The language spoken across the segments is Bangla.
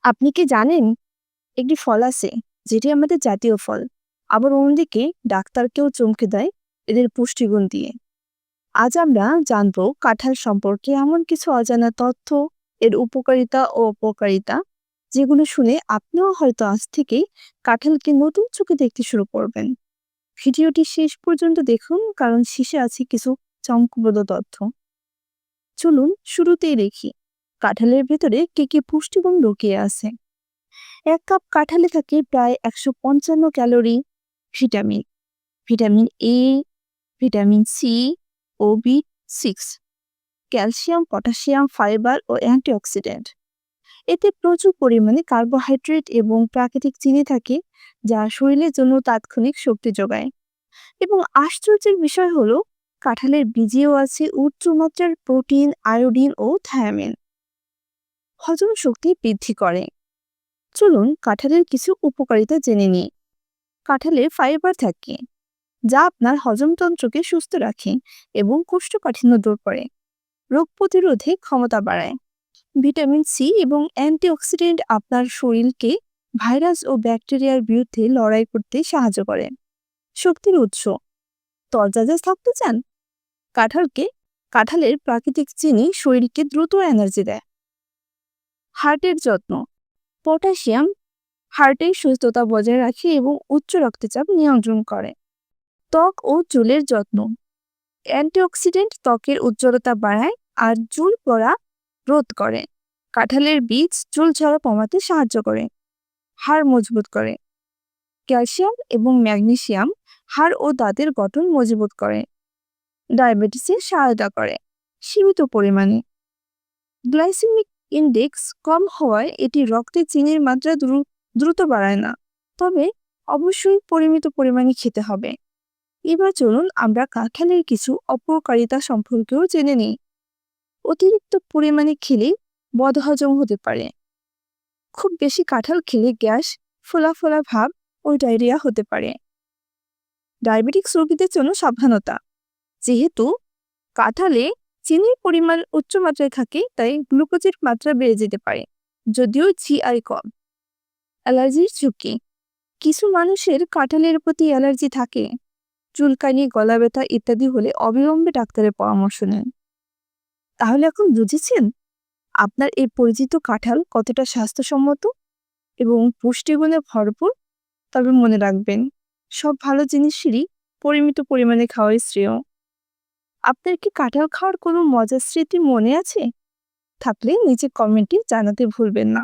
আপনি কি জানেন একটি ফল আছে যেটি আমাদের জাতীয় ফল, আবার অন্যদিকে ডাক্তারকেও চমকে দেয় এদের পুষ্টিগুণ দিয়ে। আজ আমরা জানবো কাঁঠাল সম্পর্কে এমন কিছু অজানা তথ্য, এর উপকারিতা ও অপকারিতা, যেগুলো শুনে আপনিও হয়তো আজ থেকেই কাঁঠালকে নতুন চোখে দেখতে শুরু করবেন। ভিডিওটি শেষ পর্যন্ত দেখুন, কারণ শেষে আছে কিছু চমকপ্রদ তথ্য। চলুন শুরুতেই দেখি কাঁঠালের ভেতরে কি কি পুষ্টিগুণ লুকিয়ে আছে। এক কাপ কাঁঠালে থাকে প্রায় 155 calorie, vitamin vitamin A, vitamin C ও বি6, ক্যালসিয়াম, পটাশিয়াম, ফাইবার ও অ্যান্টিঅক্সিডেন্ট। এতে প্রচুর পরিমাণে কার্বোহাইড্রেট এবং প্রাকৃতিক চিনি থাকে, যা শরীরের জন্য তাৎক্ষণিক শক্তি যোগায়। এবং আশ্চর্যের বিষয় হলো, কাঁঠালের বীজেও আছে উচ্চমাত্রার প্রোটিন, আয়োডিন ও থায়ামিন, হজম শক্তি বৃদ্ধি করে। চলুন কাঁঠালের কিছু উপকারিতা জেনে নিই। কাঁঠালে ফাইবার থাকে, যা আপনার হজমতন্ত্রকে সুস্থ রাখে এবং কোষ্ঠকাঠিন্য দূর করে। রোগ প্রতিরোধে ক্ষমতা বাড়ায়। ভিটামিন সি এবং অ্যান্টিঅক্সিডেন্ট আপনার শরীরকে ভাইরাস ও ব্যাকটেরিয়ার বিরুদ্ধে লড়াই করতে সাহায্য করে। শক্তির উৎস, তরতাজা থাকতে চান? কাঁঠালকে কাঁঠালের প্রাকৃতিক চিনি শরীরকে দ্রুত এনার্জি দেয়। হার্টের যত্ন, পটাশিয়াম হার্টের সুস্থতা বজায় রাখে এবং উচ্চ রক্তচাপ নিয়ন্ত্রণ করে। ত্বক ও চুলের যত্ন, অ্যান্টিঅক্সিডেন্ট ত্বকের উজ্জ্বলতা বাড়ায় আর চুল পড়া রোধ করে। কাঁঠালের বীজ চুল ঝরা কমাতে সাহায্য করে। হাড় মজবুত করে। ক্যালসিয়াম এবং ম্যাগনেসিয়াম হাড় ও দাঁতের গঠন মজবুত করে। ডায়াবেটিসে সহায়তা করে সীমিত পরিমাণে। গ্লাইসেমিক ইনডেক্স কম হওয়ায় এটি রক্তে চিনির মাত্রা দ্রুত বাড়ায় না, তবে অবশ্যই পরিমিত পরিমাণে খেতে হবে। এবার চলুন আমরা কাঁঠালের কিছু অপকারিতা সম্পর্কেও জেনে নিই। অতিরিক্ত পরিমাণে খেলে বদহজম হতে পারে। খুব বেশি কাঁঠাল খেলে গ্যাস, ফোলা ফোলা ভাব ও ডায়রিয়া হতে পারে। ডায়াবেটিক্স রোগীদের জন্য সাবধানতা, যেহেতু কাঁঠালে চিনির পরিমাণ উচ্চমাত্রায় থাকে, তাই গ্লুকোজের মাত্রা বেড়ে যেতে পারে, যদিও জিআই কম। অ্যালার্জির ঝুঁকি, কিছু মানুষের কাঁঠালের প্রতি অ্যালার্জি থাকে। চুলকানি, গলা ব্যথা ইত্যাদি হলে অবিলম্বে ডাক্তারের পরামর্শ নিন। তাহলে এখন বুঝেছেন আপনার এই পরিচিত কাঁঠাল কতটা স্বাস্থ্যসম্মত এবং পুষ্টিগুণে ভরপুর। তবে মনে রাখবেন, সব ভালো জিনিসেরই পরিমিত পরিমাণে খাওয়াই শ্রেয়। আপনার কি কাঁঠাল খাওয়ার কোনো মজার স্মৃতি মনে আছে? থাকলে নিচে কমেন্টে জানাতে ভুলবেন না।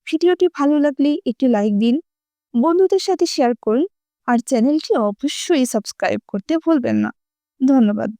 ভিডিওটি ভালো লাগলে একটি লাইক দিন, বন্ধুদের সাথে শেয়ার করুন, আর চ্যানেলটি অবশ্যই সাবস্ক্রাইব করতে ভুলবেন না। ধন্যবাদ।